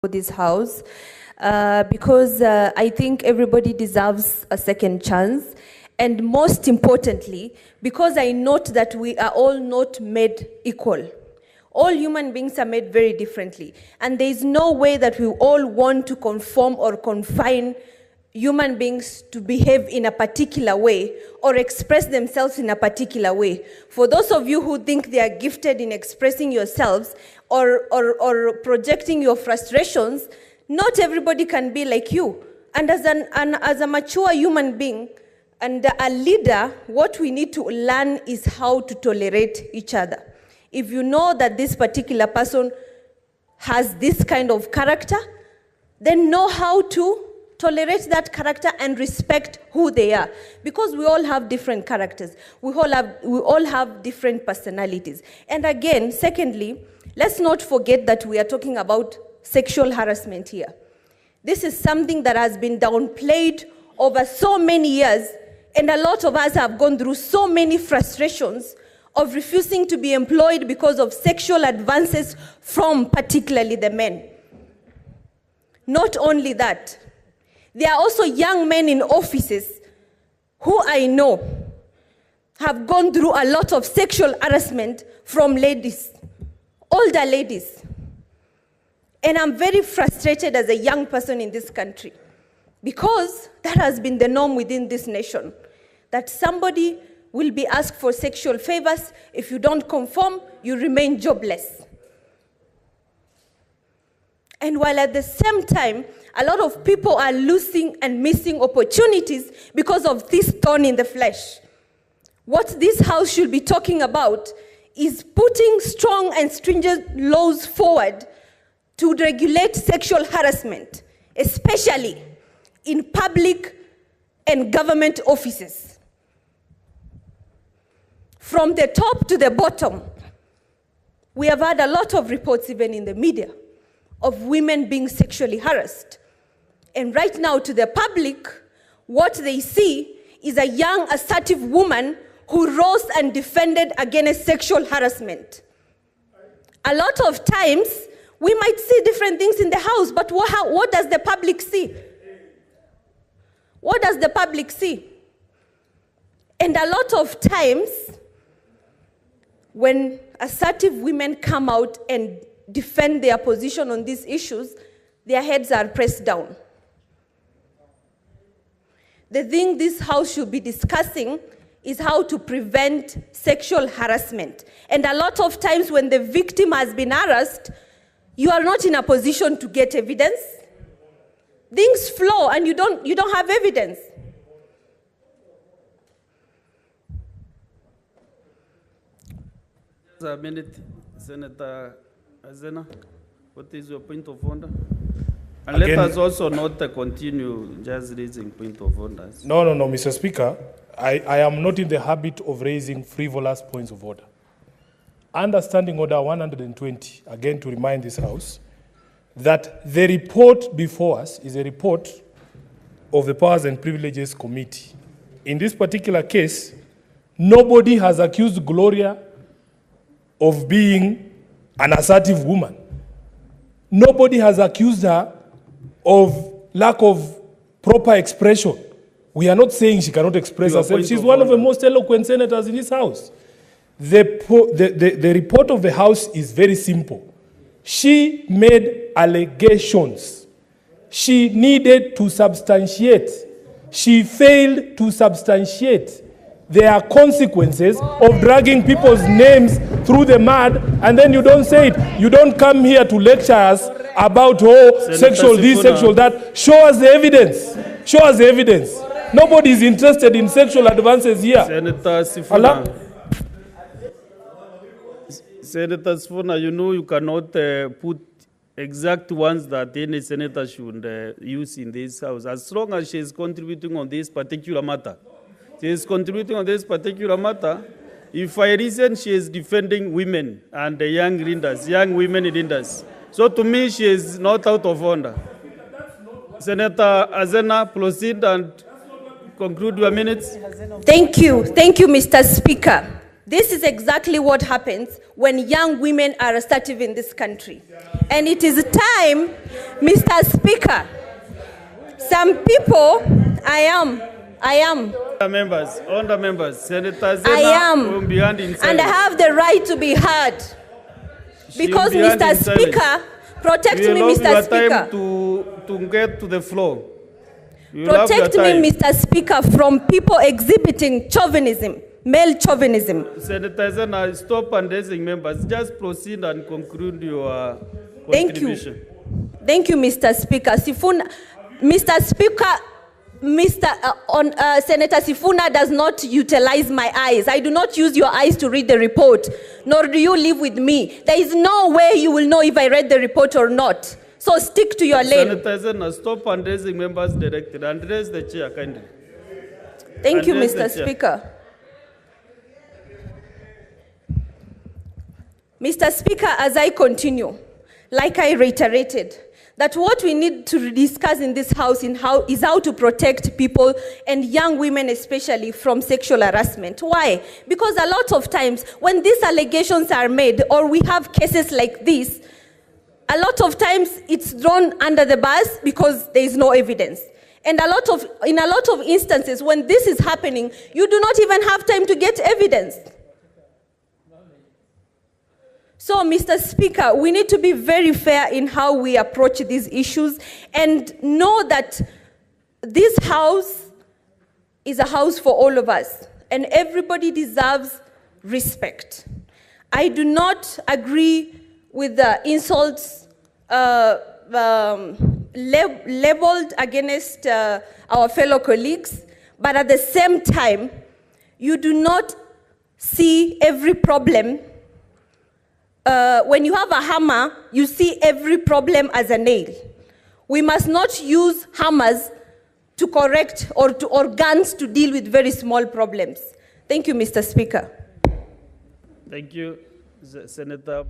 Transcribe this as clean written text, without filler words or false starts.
for this house because I think everybody deserves a second chance. And most importantly, because I note that we are all not made equal. All human beings are made very differently. And there is no way that we all want to conform or confine human beings to behave in a particular way or express themselves in a particular way. For those of you who think they are gifted in expressing yourselves or projecting your frustrations, not everybody can be like you. And as a mature human being and a leader, what we need to learn is how to tolerate each other. If you know that this particular person has this kind of character, then know how to tolerate that character and respect who they are. Because we all have different characters. We all have different personalities. And again, secondly, let's not forget that we are talking about sexual harassment here. This is something that has been downplayed over so many years, and a lot of us have gone through so many frustrations of refusing to be employed because of sexual advances from particularly the men. Not only that, there are also young men in offices who I know have gone through a lot of sexual harassment from ladies, older ladies. And I'm very frustrated as a young person in this country because that has been the norm within this nation, that somebody will be asked for sexual favors. If you don't conform, you remain jobless. And while at the same time, a lot of people are losing and missing opportunities because of this thorn in the flesh. What this house should be talking about is putting strong and stringent laws forward to regulate sexual harassment, especially in public and government offices. From the top to the bottom, we have had a lot of reports, even in the media, of women being sexually harassed. And right now, to the public, what they see is a young, assertive woman who rose and defended against sexual harassment. A lot of times, we might see different things in the house, but what does the public see? What does the public see? And a lot of times, when assertive women come out and defend their position on these issues, their heads are pressed down. The thing this house should be discussing is how to prevent sexual harassment. And a lot of times when the victim has been harassed, you are not in a position to get evidence. Things flow and you don't have evidence. A minute, Senator Azena, what is your point of order? And again, let us also not continue just raising point of orders. No, Mr. Speaker. I am not in the habit of raising frivolous points of order. Understanding Order 120, again to remind this House, that the report before us is a report of the Powers and Privileges Committee. In this particular case, nobody has accused Gloria of being an assertive woman. Nobody has accused her of lack of proper expression. We are not saying she cannot express herself. She's one of the most eloquent senators in this House. The report of the House is very simple. She made allegations. She needed to substantiate. She failed to substantiate. There are consequences of dragging people's names through the mud, and then you don't say it. You don't come here to lecture us about sexual this, sexual that. Show us the evidence. Show us the evidence. Nobody is interested in sexual advances here. Senator Sifuna. Senator Sifuna, you know you cannot put exact ones that any senator should use in this House. As long as she is contributing on this particular matter. She is contributing on this particular matter. If I reason she is defending women and the young leaders, young women leaders. So to me, she is not out of order. Senator Azena, proceed and conclude your minutes. Thank you, Mr. Speaker. This is exactly what happens when young women are assertive in this country. And it is time, Mr. Speaker, some people, I am. Honour members, Senator Zena I am, will be hand in and I silence. have the right to be heard. Because, She will be hand Mr. in silence. Speaker, protect We me, will allow Mr. your Speaker. time to get to the floor. We will have your Protect me, time. Mr. Speaker, from people exhibiting chauvinism, male chauvinism. Senator Zena, stop addressing members. Just proceed and conclude your Thank you. contribution. Thank you, Mr. Speaker. Sifuna, Mr. Speaker, Senator Sifuna does not utilize my eyes. I do not use your eyes to read the report, nor do you live with me. There is no way you will know if I read the report or not. So stick to your lane. Senator Zena, stop addressing members directly. Address the chair kindly. Thank you, Address the Mr. chair. Speaker. Mr. Speaker, as I continue, like I reiterated, that what we need to discuss in this house is how to protect people and young women especially from sexual harassment. Why? Because a lot of times when these allegations are made or we have cases like this, a lot of times it's thrown under the bus because there is no evidence. And in a lot of instances when this is happening, you do not even have time to get evidence. So, Mr. Speaker, we need to be very fair in how we approach these issues and know that this house is a house for all of us and everybody deserves respect. I do not agree with the insults labeled against our fellow colleagues, but at the same time, you do not see every problem. When you have a hammer, you see every problem as a nail. We must not use hammers to correct or guns to deal with very small problems. Thank you, Mr. Speaker. Thank you, Senator.